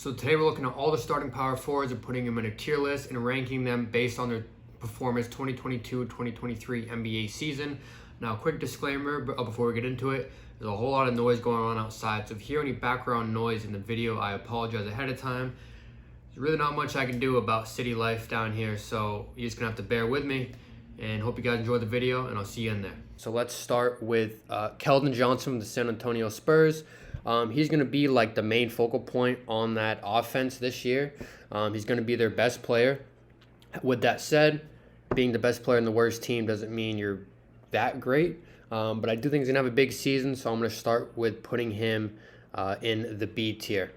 So today we're looking at all the starting power forwards and putting them in a tier list and ranking them based on their performance 2022-2023 NBA season. Now, a quick disclaimer before we get into it. There's a whole lot of noise going on outside, so if you hear any background noise in the video, I apologize ahead of time. There's really not much I can do about city life down here, so you're just going to have to bear with me, and hope you guys enjoy the video, and I'll see you in there. So let's start with Keldon Johnson from the San Antonio Spurs. He's going to be like the main focal point on that offense this year. He's going to be their best player. With that said, being the best player in the worst team doesn't mean you're that great. But I do think he's going to have a big season, so I'm going to start with putting him in the B tier.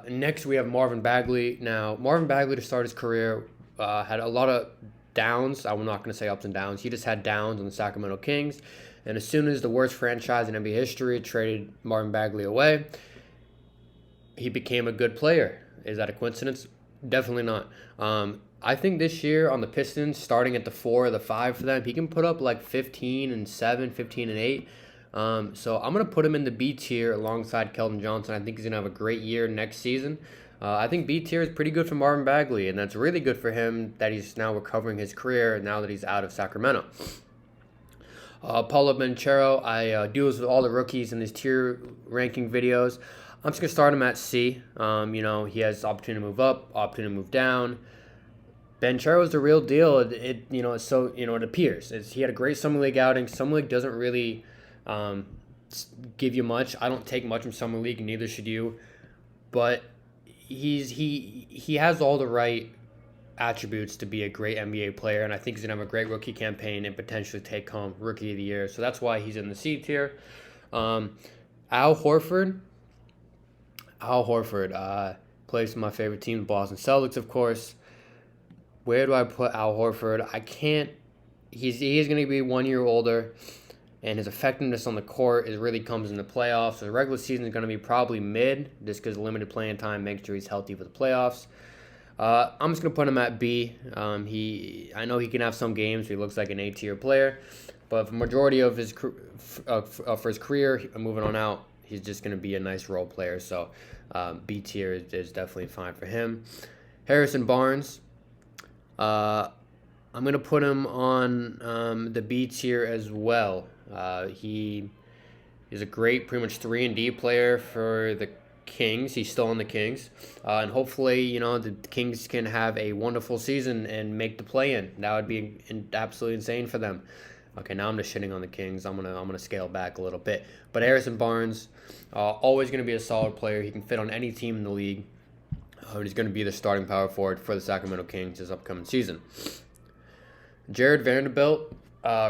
Next, we have Marvin Bagley. Now, Marvin Bagley, to start his career, had a lot of downs. I'm not going to say ups and downs. He just had downs on the Sacramento Kings. And as soon as the worst franchise in NBA history traded Marvin Bagley away, he became a good player. Is that a coincidence? Definitely not. I think this year on the Pistons, starting at the 4 or the 5 for them, he can put up like 15 and 7, 15 and 8. So I'm going to put him in the B tier alongside Keldon Johnson. I think he's going to have a great year next season. I think B tier is pretty good for Marvin Bagley, and that's really good for him that he's now recovering his career now that he's out of Sacramento. Paolo Beccherò, I do this with all the rookies in these tier ranking videos. I'm just going to start him at C. He has opportunity to move up, opportunity to move down. Beccherò is the real deal. It appears. He had a great Summer League outing. Summer League doesn't really give you much. I don't take much from Summer League, and neither should you. But he has all the right attributes to be a great NBA player, and I think he's going to have a great rookie campaign and potentially take home Rookie of the Year. So that's why he's in the C tier. Al Horford plays for my favorite team, the Boston Celtics, of course. Where do I put Al Horford? I can't. He is going to be 1 year older, and his effectiveness on the court really comes in the playoffs. So the regular season is going to be probably mid, just because limited playing time makes sure he's healthy for the playoffs. I'm just going to put him at B. I know he can have some games where he looks like an A-tier player, but for the majority of his for his career, moving on out, he's just going to be a nice role player. So B tier is definitely fine for him. Harrison Barnes, I'm going to put him on the B tier as well. He is a great, pretty much 3 and D player for the Kings. He's still on the Kings, and hopefully, the Kings can have a wonderful season and make the play-in. That would be absolutely insane for them. Okay, now I'm just shitting on the Kings. I'm gonna scale back a little bit. But Harrison Barnes, always gonna be a solid player. He can fit on any team in the league. He's gonna be the starting power forward for the Sacramento Kings this upcoming season. Jared Vanderbilt,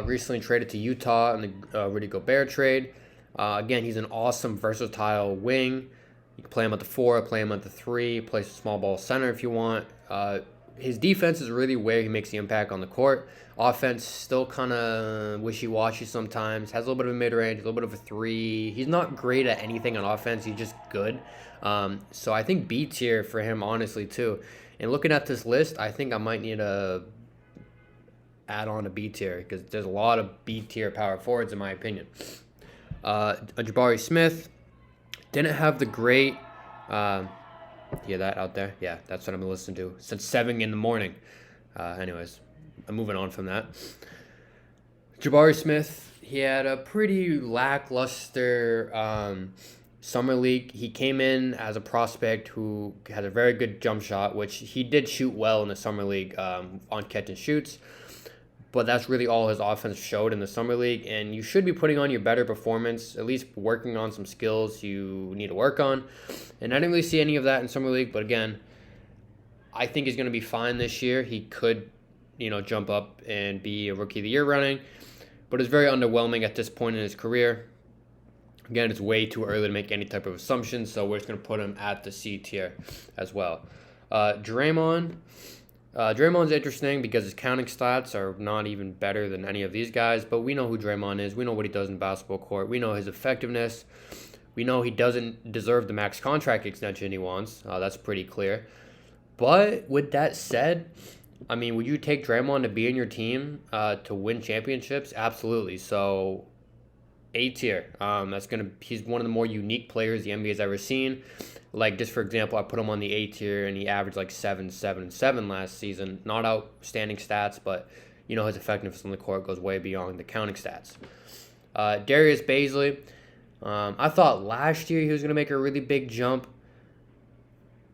recently traded to Utah in the Rudy Gobert trade. Again, he's an awesome, versatile wing. You can play him at the 4, play him at the 3, play some small ball center if you want. His defense is really where he makes the impact on the court. Offense, still kind of wishy-washy sometimes. Has a little bit of a mid-range, a little bit of a 3. He's not great at anything on offense. He's just good. So I think B tier for him, honestly, too. And looking at this list, I think I might need to add on a B tier because there's a lot of B tier power forwards, in my opinion. Jabari Smith didn't have the great, hear that out there? Yeah, that's what I'm listening to since 7 in the morning. Anyways, I'm moving on from that. Jabari Smith, he had a pretty lackluster summer league. He came in as a prospect who had a very good jump shot, which he did shoot well in the summer league on catch and shoots. But that's really all his offense showed in the summer league, and you should be putting on your better performance, at least working on some skills you need to work on. And I didn't really see any of that in summer league, but again, I think he's going to be fine this year. He could, jump up and be a Rookie of the Year running, but it's very underwhelming at this point in his career. Again, it's way too early to make any type of assumptions, so we're just going to put him at the C tier as well. Draymond's interesting because his counting stats are not even better than any of these guys, but we know who Draymond is. We know what he does in basketball court. We know his effectiveness. We know he doesn't deserve the max contract extension he wants. That's pretty clear. But with that said, would you take Draymond to be in your team to win championships? Absolutely. So A tier. He's one of the more unique players the NBA's ever seen. Like, just for example, I put him on the A tier, and he averaged like 7, 7, and 7 last season. Not outstanding stats, but his effectiveness on the court goes way beyond the counting stats. Darius Bazley. I thought last year he was going to make a really big jump,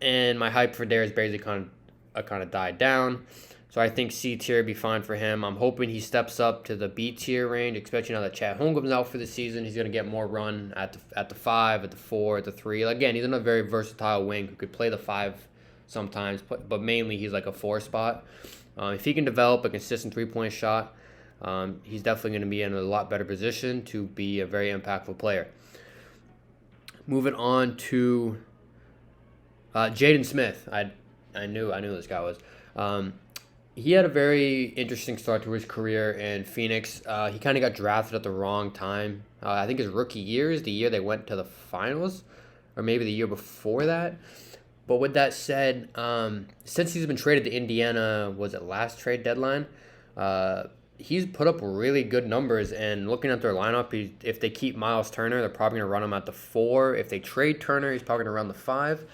and my hype for Darius Bazley kind of died down. So I think C tier would be fine for him. I'm hoping he steps up to the B tier range, especially now that Chet Holmgren's out for the season. He's going to get more run at the 5, at the 4, at the 3. Again, he's in a very versatile wing who could play the 5 sometimes, but mainly he's like a 4 spot. If he can develop a consistent three-point shot, he's definitely going to be in a lot better position to be a very impactful player. Moving on to Jaden Smith. I knew this guy was. He had a very interesting start to his career in Phoenix. He kind of got drafted at the wrong time. I think his rookie year is the year they went to the finals, or maybe the year before that. But with that said, since he's been traded to Indiana, was it last trade deadline? He's put up really good numbers. And looking at their lineup, if they keep Miles Turner, they're probably going to run him at the 4. If they trade Turner, he's probably going to run the 5.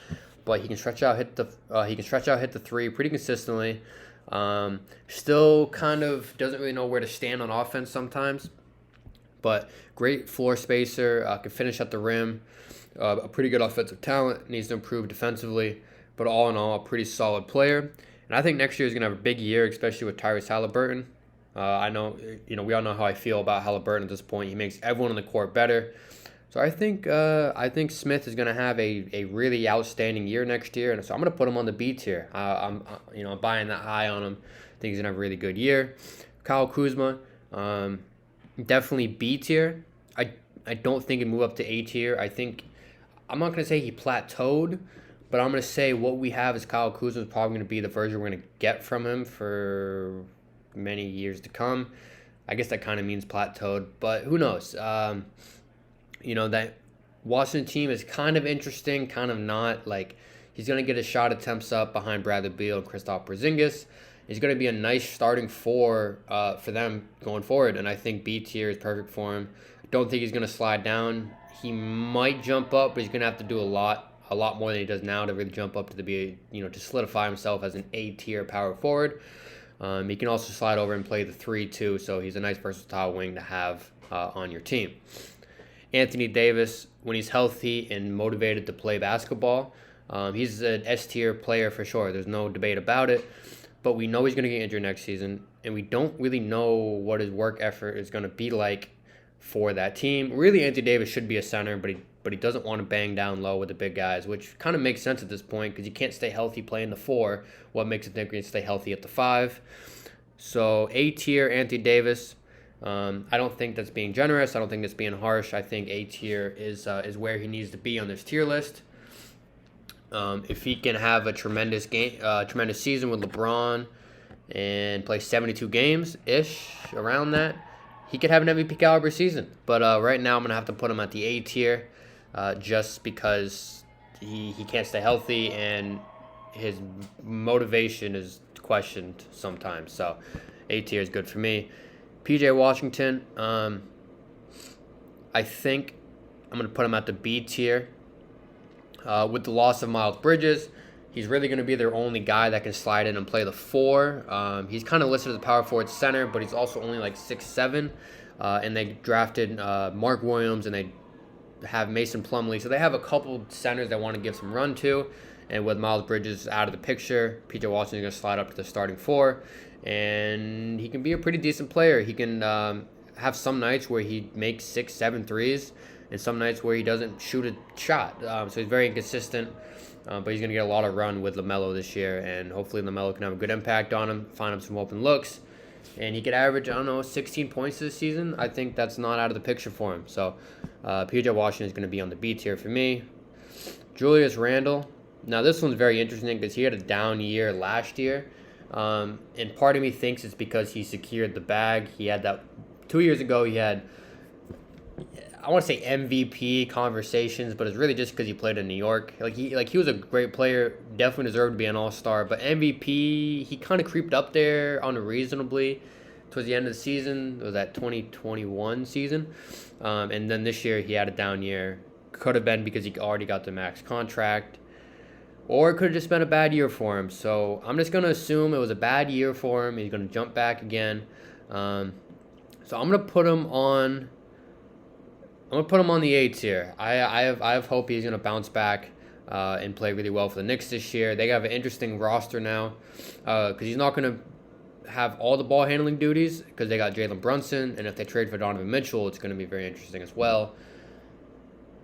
But he can stretch out, hit the 3 pretty consistently. Still kind of doesn't really know where to stand on offense sometimes, but great floor spacer, can finish at the rim, a pretty good offensive talent, needs to improve defensively, but all in all, a pretty solid player. And I think next year is going to have a big year, especially with Tyrese Haliburton. I know, we all know how I feel about Haliburton at this point. He makes everyone on the court better. So I think Smith is going to have a really outstanding year next year, and so I'm going to put him on the B tier. I'm buying that high on him. I think he's going to have a really good year. Kyle Kuzma, definitely B tier. I don't think he'd move up to A tier. I'm not going to say he plateaued, but I'm going to say what we have is Kyle Kuzma is probably going to be the version we're going to get from him for many years to come. I guess that kind of means plateaued, but who knows? That Washington team is kind of interesting, kind of not. Like, he's going to get his shot attempts up behind Bradley Beal and Kristaps Porzingis. He's going to be a nice starting 4 for them going forward, and I think B tier is perfect for him. Don't think he's going to slide down. He might jump up, but he's going to have to do a lot more than he does now to really jump up to solidify himself as an A tier power forward. He can also slide over and play the 3 too, so he's a nice versatile wing to have on your team. Anthony Davis, when he's healthy and motivated to play basketball, he's an S tier player for sure. There's no debate about it. But we know he's going to get injured next season, and we don't really know what his work effort is going to be like for that team. Really, Anthony Davis should be a center, but he doesn't want to bang down low with the big guys, which kind of makes sense at this point because you can't stay healthy playing the 4. What makes it think you can stay healthy at the 5? So A tier, Anthony Davis. I don't think that's being generous. I don't think that's being harsh. I think A tier is where he needs to be on this tier list. If he can have a tremendous season with LeBron and play 72 games-ish, around that, he could have an MVP caliber season. But right now I'm going to have to put him at the A tier just because he can't stay healthy and his motivation is questioned sometimes. So A tier is good for me. PJ Washington, I think I'm going to put him at the B tier. With the loss of Miles Bridges, he's really going to be their only guy that can slide in and play the 4. He's kind of listed as a power forward center, but he's also only like 6'7". And they drafted Mark Williams, and they have Mason Plumlee. So they have a couple centers they want to give some run to. And with Miles Bridges out of the picture, PJ Washington is going to slide up to the starting 4. And he can be a pretty decent player. He can have some nights where he makes 6, 7 threes, and some nights where he doesn't shoot a shot. So he's very inconsistent, but he's going to get a lot of run with LaMelo this year, and hopefully LaMelo can have a good impact on him, find him some open looks, and he could average, 16 points this season. I think that's not out of the picture for him. So P.J. Washington is going to be on the B tier for me. Julius Randle. Now this one's very interesting because he had a down year last year, and part of me thinks it's because he secured the bag. He had that 2 years ago. He had, I want to say MVP conversations, but it's really just because he played in New York. He was a great player, definitely deserved to be an All-Star. But MVP, he kind of creeped up there unreasonably towards the end of the season. It was that 2021 season. And then this year he had a down year. Could have been because he already got the max contract. Or it could have just been a bad year for him. So I'm just going to assume it was a bad year for him. He's going to jump back again. So I'm going to put him on... the A tier. I have hope he's going to bounce back and play really well for the Knicks this year. They have an interesting roster now because he's not going to have all the ball handling duties because they got Jalen Brunson, and if they trade for Donovan Mitchell, it's going to be very interesting as well.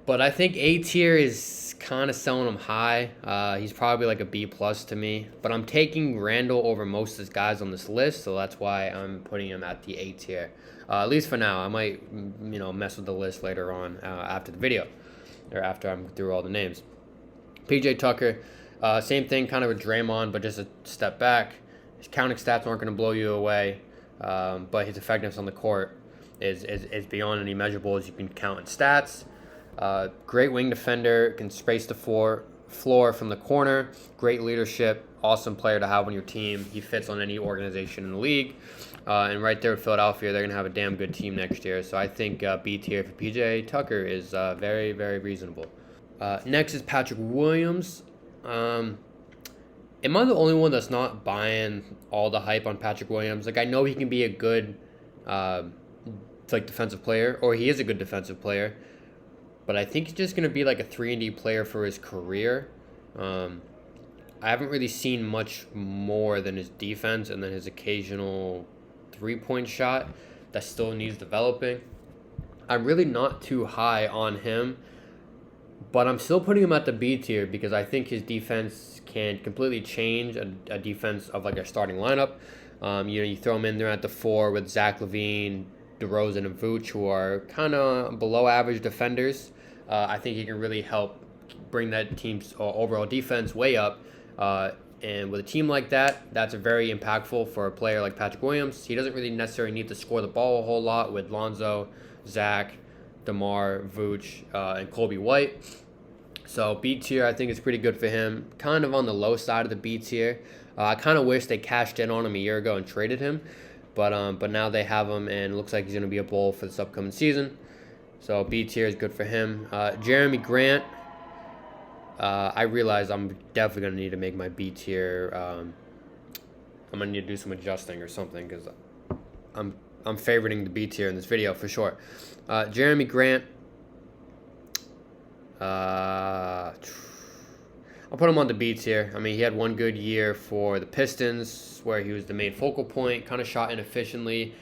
But I think A tier is kind of selling him high. He's probably like a B plus to me. But I'm taking Randle over most of the guys on this list, so that's why I'm putting him at the A tier. At least for now. I might, mess with the list later on after the video, or after I'm through all the names. PJ Tucker, same thing, kind of with Draymond, but just a step back. His counting stats aren't going to blow you away, but his effectiveness on the court is beyond any measurables you can count in stats. Great wing defender, can space the floor from the corner. Great leadership, awesome player to have on your team. He fits on any organization in the league. And right there with Philadelphia, they're going to have a damn good team next year. So I think B tier for PJ Tucker is very, very reasonable. Next is Patrick Williams. Am I the only one that's not buying all the hype on Patrick Williams? Like, I know he can be a good defensive player, or he is a good defensive player. But I think he's just going to be like a 3-and-D player for his career. I haven't really seen much more than his defense and then his occasional three-point shot that still needs developing. I'm really not too high on him, but I'm still putting him at the B tier because I think his defense can completely change a defense of like a starting lineup. You throw him in there at the 4 with Zach LaVine, DeRozan, and Vooch, who are kind of below average defenders. I think he can really help bring that team's overall defense way up. And with a team like that, that's very impactful for a player like Patrick Williams. He doesn't really necessarily need to score the ball a whole lot with Lonzo, Zach, DeMar, Vooch, and Kobe White. So B tier, I think, is pretty good for him. Kind of on the low side of the B tier. I kind of wish they cashed in on him a year ago and traded him. But now they have him, and it looks like he's going to be a Bull for this upcoming season. So B tier is good for him. Jeramy Grant, I realize I'm definitely going to need to make my B tier. I'm going to need to do some adjusting or something because I'm favoriting the B tier in this video for sure. Jeramy Grant, I'll put him on the B tier. I mean, he had one good year for the Pistons where he was the main focal point, kind of shot inefficiently.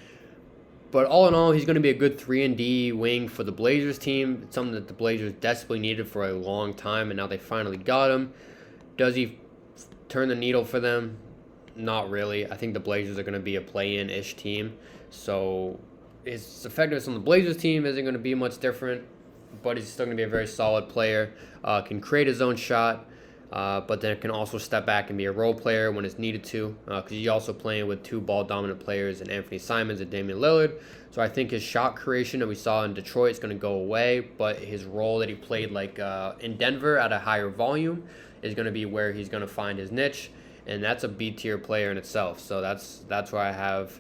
But all in all, he's going to be a good 3-and-D wing for the Blazers team. It's something that the Blazers desperately needed for a long time, and now they finally got him. Does he turn the needle for them? Not really. I think the Blazers are going to be a play-in-ish team. So his effectiveness on the Blazers team isn't going to be much different, but he's still going to be a very solid player. Can create his own shot. But then can also step back and be a role player when it's needed to, because he's also playing with 2 ball-dominant players in Anthony Simons and Damian Lillard. So I think his shot creation that we saw in Detroit is going to go away, but his role that he played in Denver at a higher volume is going to be where he's going to find his niche, and that's a B-tier player in itself. So that's where I have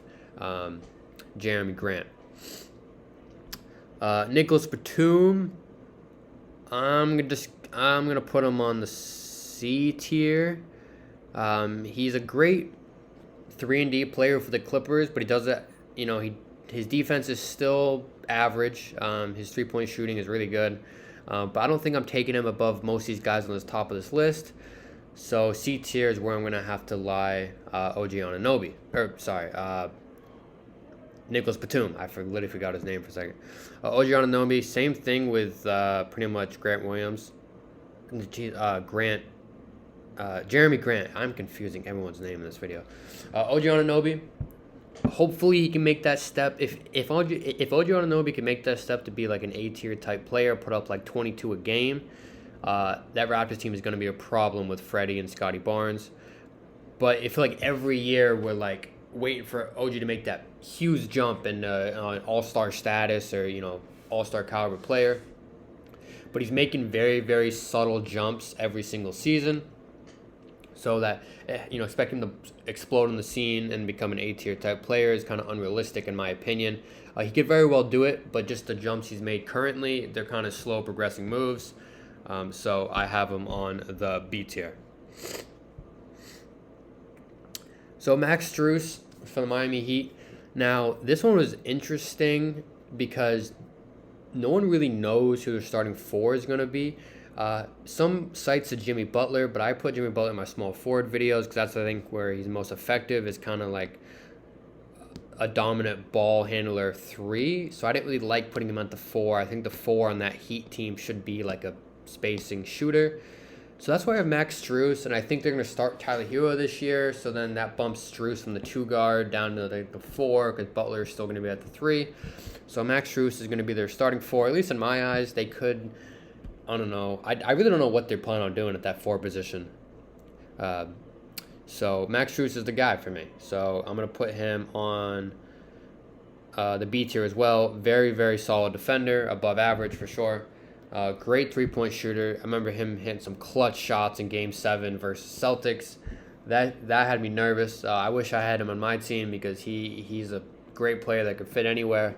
Jeramy Grant. Nicolas Batum, I'm gonna put him on the C tier. He's a great 3-and-D player for the Clippers, but he does that. His defense is still average. His 3-point shooting is really good, but I don't think I'm taking him above most of these guys on the top of this list. So C tier is where I'm gonna have to lie OG Anunoby. Nicolas Batum. I literally forgot his name for a second. OG Anunoby, same thing with pretty much Grant Williams. Jeramy Grant. I'm confusing everyone's name in this video. OG Anunoby. Hopefully he can make that step. If OG Anunoby can make that step to be like an A-tier type player, put up like 22 a game, that Raptors team is going to be a problem with Freddie and Scotty Barnes. But I feel like every year we're like waiting for OG to make that huge jump in on all-star status or all-star caliber player. But he's making very, very subtle jumps every single season. So that, expect him to explode on the scene and become an A-tier type player is kind of unrealistic in my opinion. He could very well do it, but just the jumps he's made currently, they're kind of slow progressing moves. So I have him on the B tier. So Max Strus for the Miami Heat. Now, this one was interesting because no one really knows who their starting four is going to be. Some sites said Jimmy Butler, but I put Jimmy Butler in my small forward videos because that's, I think, where he's most effective, is kind of like a dominant ball handler 3. So I didn't really like putting him at the 4. I think the 4 on that Heat team should be like a spacing shooter. So that's why I have Max Strus, and I think they're going to start Tyler Hero this year. So then that bumps Strus from the 2 guard down to the 4 because Butler is still going to be at the 3. So Max Strus is going to be their starting 4. At least in my eyes, they could, I don't know. I really don't know what they're planning on doing at that 4 position. So Max Strus is the guy for me. So I'm going to put him on the B tier as well. Very, very solid defender, above average for sure. Great three-point shooter. I remember him hitting some clutch shots in Game 7 versus Celtics. That had me nervous. I wish I had him on my team because he's a great player that could fit anywhere.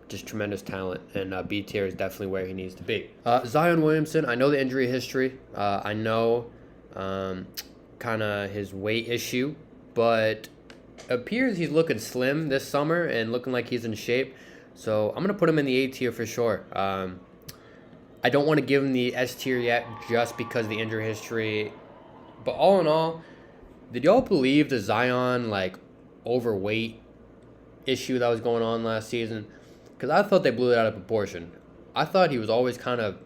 Just tremendous talent, and B tier is definitely where he needs to be. Zion Williamson, I know the injury history. I know kind of his weight issue, but appears he's looking slim this summer and looking like he's in shape. So I'm going to put him in the A tier for sure. I don't want to give him the S tier yet just because of the injury history. But all in all, did y'all believe the Zion overweight issue that was going on last season? Because I thought they blew it out of proportion. I thought he was always kind of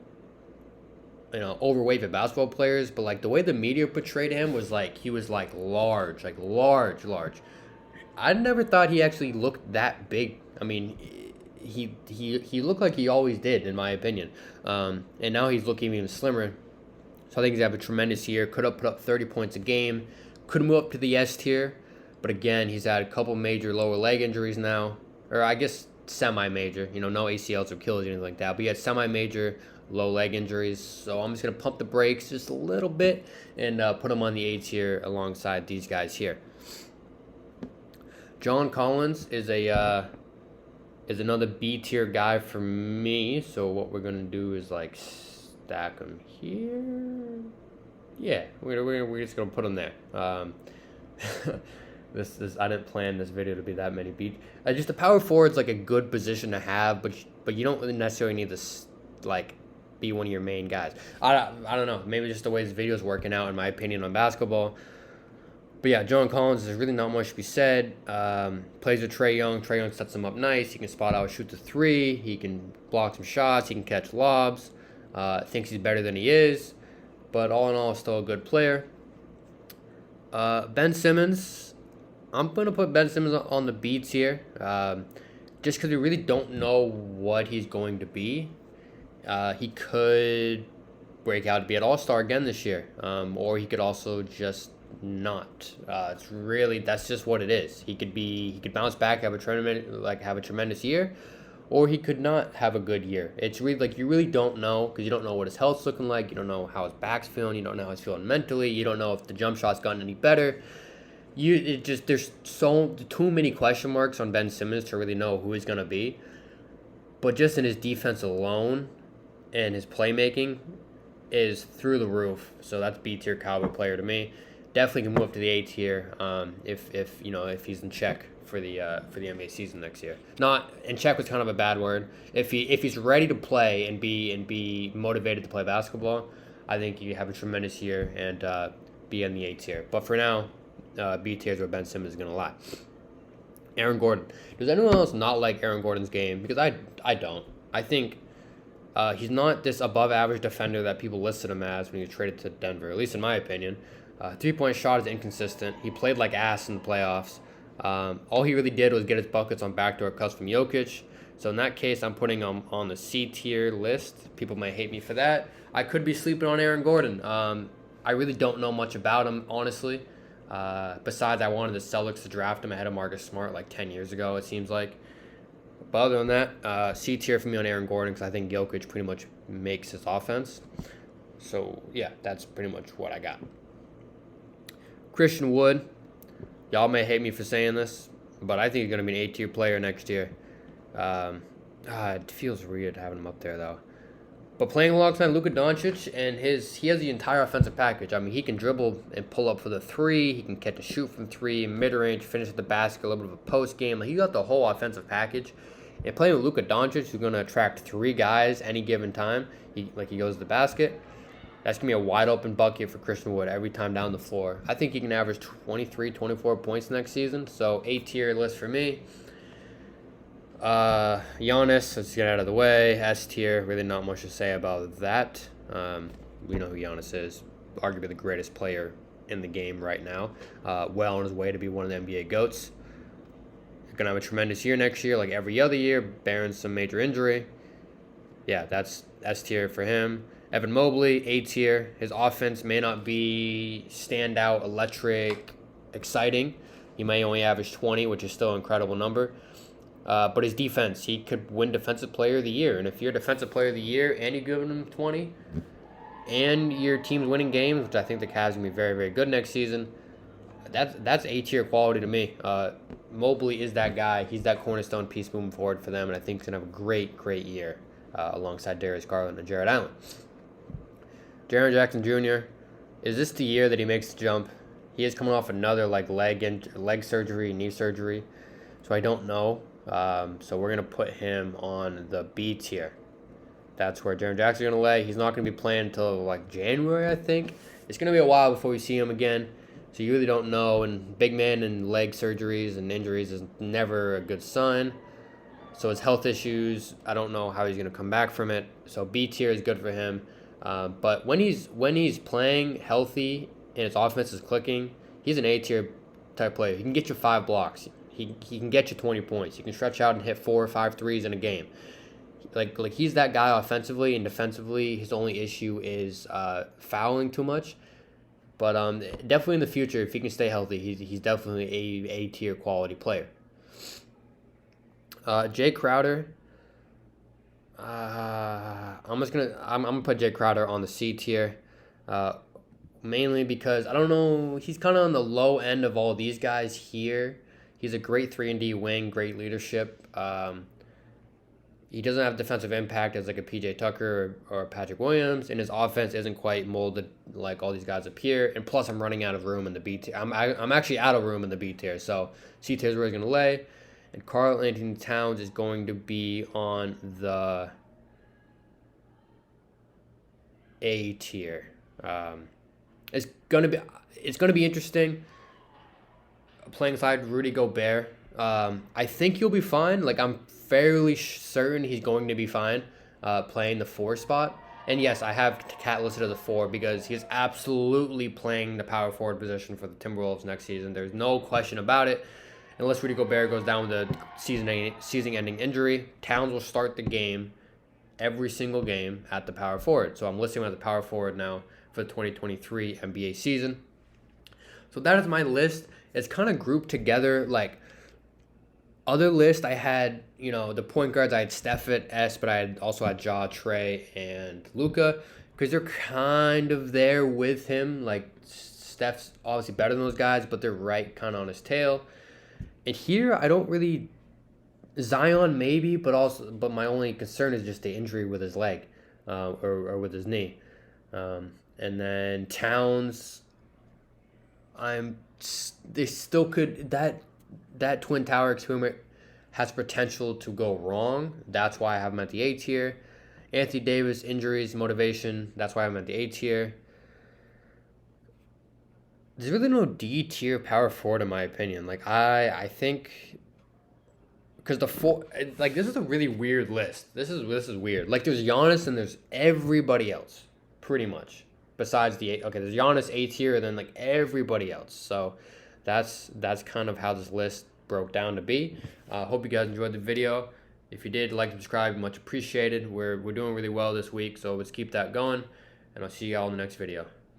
overweight for basketball players, but the way the media portrayed him was he was large, large. I never thought he actually looked that big. I mean, he looked like he always did, in my opinion. And now he's looking even slimmer. So I think he's having a tremendous year. Could have put up 30 points a game. Could move up to the S tier. But again, he's had a couple major lower leg injuries now. Or I guess semi-major. No ACLs or Achilles or anything like that. But he had semi-major low leg injuries. So I'm just going to pump the brakes just a little bit and put him on the A tier alongside these guys here. John Collins is another B tier guy for me. So what we're gonna do is stack him here. Yeah, we're just gonna put him there. This I didn't plan this video to be that many B. Just the power forward's a good position to have, but you don't really necessarily need to be one of your main guys. I don't know. Maybe just the way this video's working out, in my opinion, on basketball. But yeah, John Collins, there's really not much to be said. Plays with Trae Young. Trae Young sets him up nice. He can spot out, shoot the 3. He can block some shots. He can catch lobs. Thinks he's better than he is. But all in all, still a good player. Ben Simmons. I'm going to put Ben Simmons on the B tier. Just because we really don't know what he's going to be. He could break out to be an all-star again this year. Or he could also just not. That's just what it is. He could bounce back, have a tremendous year, or he could not have a good year. It's really you really don't know, because you don't know what his health's looking like. You don't know how his back's feeling. You don't know how he's feeling mentally. You don't know if the jump shot's gotten any better. There's too many question marks on Ben Simmons to really know who he's gonna be. But just in his defense alone and his playmaking is through the roof. So that's B tier caliber player to me. Definitely can move up to the A tier if he's in check for the NBA season next year. Not in check was kind of a bad word. If he's ready to play and be motivated to play basketball, I think he have a tremendous year and be in the A tier. But for now, B tier is where Ben Simmons is gonna lie. Aaron Gordon. Does anyone else not like Aaron Gordon's game? Because I don't. I think he's not this above average defender that people listed him as when he was traded to Denver. At least in my opinion. 3-point shot is inconsistent. He played like ass in the playoffs. All he really did was get his buckets on backdoor cuts from Jokic. So in that case, I'm putting him on the C tier list. People might hate me for that. I could be sleeping on Aaron Gordon. I really don't know much about him, honestly. Besides, I wanted the Celtics to draft him ahead of Marcus Smart 10 years ago, it seems like. But other than that, C tier for me on Aaron Gordon because I think Jokic pretty much makes his offense. So, yeah, that's pretty much what I got. Christian Wood, y'all may hate me for saying this, but I think he's going to be an A-tier player next year. It feels weird having him up there, though. But playing alongside Luka Doncic, and he has the entire offensive package. I mean, he can dribble and pull up for the three. He can catch and shoot from three, mid-range, finish at the basket, a little bit of a post game. Like, he got the whole offensive package. And playing with Luka Doncic, who's going to attract three guys any given time, he goes to the basket. That's going to be a wide-open bucket for Christian Wood every time down the floor. I think he can average 23, 24 points next season. So, A-tier list for me. Giannis, let's get out of the way. S tier, really not much to say about that. We know who Giannis is, arguably the greatest player in the game right now. Well on his way to be one of the NBA GOATs. He's going to have a tremendous year next year, like every other year, bearing some major injury. Yeah, that's S tier for him. Evan Mobley, A tier. His offense may not be standout, electric, exciting. He may only average 20, which is still an incredible number. But his defense, he could win Defensive Player of the Year. And if you're Defensive Player of the Year and you're giving him 20, and your team's winning games, which I think the Cavs are going to be very, very good next season, that's A-tier quality to me. Mobley is that guy. He's that cornerstone piece moving forward for them, and I think he's going to have a great, great year alongside Darius Garland and Jarrett Allen. Jaren Jackson Jr., is this the year that he makes the jump? He is coming off another leg surgery, knee surgery, so I don't know. So we're going to put him on the B tier. That's where Jaren Jackson's going to lay. He's not going to be playing until like January, I think. It's going to be a while before we see him again. So you really don't know. And big man and leg surgeries and injuries is never a good sign. So his health issues, I don't know how he's going to come back from it. So B tier is good for him. But when he's playing healthy and his offense is clicking, he's an A tier type player. He can get you 5 blocks. He can get you 20 points. He can stretch out and hit 4 or 5 threes in a game. Like he's that guy offensively, and defensively his only issue is fouling too much. But definitely in the future, if he can stay healthy, he's definitely a tier quality player. Jae Crowder. I'm gonna put Jae Crowder on the C tier. Mainly because I don't know, he's kind of on the low end of all these guys here. He's a great 3-and-D wing, great leadership. He doesn't have defensive impact as like a PJ Tucker or Patrick Williams, and his offense isn't quite molded like all these guys up here. And plus, I'm running out of room in the B tier. I'm actually out of room in the B tier, so C tier is where he's going to lay. And Karl-Anthony Towns is going to be on the A tier. It's gonna be interesting playing beside Rudy Gobert. I think he'll be fine. Like, I'm fairly certain he's going to be fine playing the 4 spot. And yes, I have Cat listed as a 4 because he's absolutely playing the power forward position for the Timberwolves next season. There's no question about it. Unless Rudy Gobert goes down with a season-ending injury, Towns will start the game, every single game, at the power forward. So I'm listing him as the power forward now for the 2023 NBA season. So that is my list. It's kind of grouped together like other list. I had, the point guards. I had Steph at S, but I also had Ja, Trey, and Luka because they're kind of there with him. Like, Steph's obviously better than those guys, but they're right kind of on his tail. And here, I don't really... Zion, maybe, but my only concern is just the injury with his leg or with his knee. And then Towns, they still could... That Twin Tower experiment has potential to go wrong. That's why I have him at the A tier. Anthony Davis, injuries, motivation. That's why I'm at the A tier. There's really no D tier power forward in my opinion. Like, I think because this is a really weird list. This is weird. Like, there's Giannis and there's everybody else pretty much besides there's Giannis A tier and then like everybody else. So that's kind of how this list broke down to be. Hope you guys enjoyed the video. If you did, like and subscribe, much appreciated. We're doing really well this week, so let's keep that going, and I'll see y'all in the next video.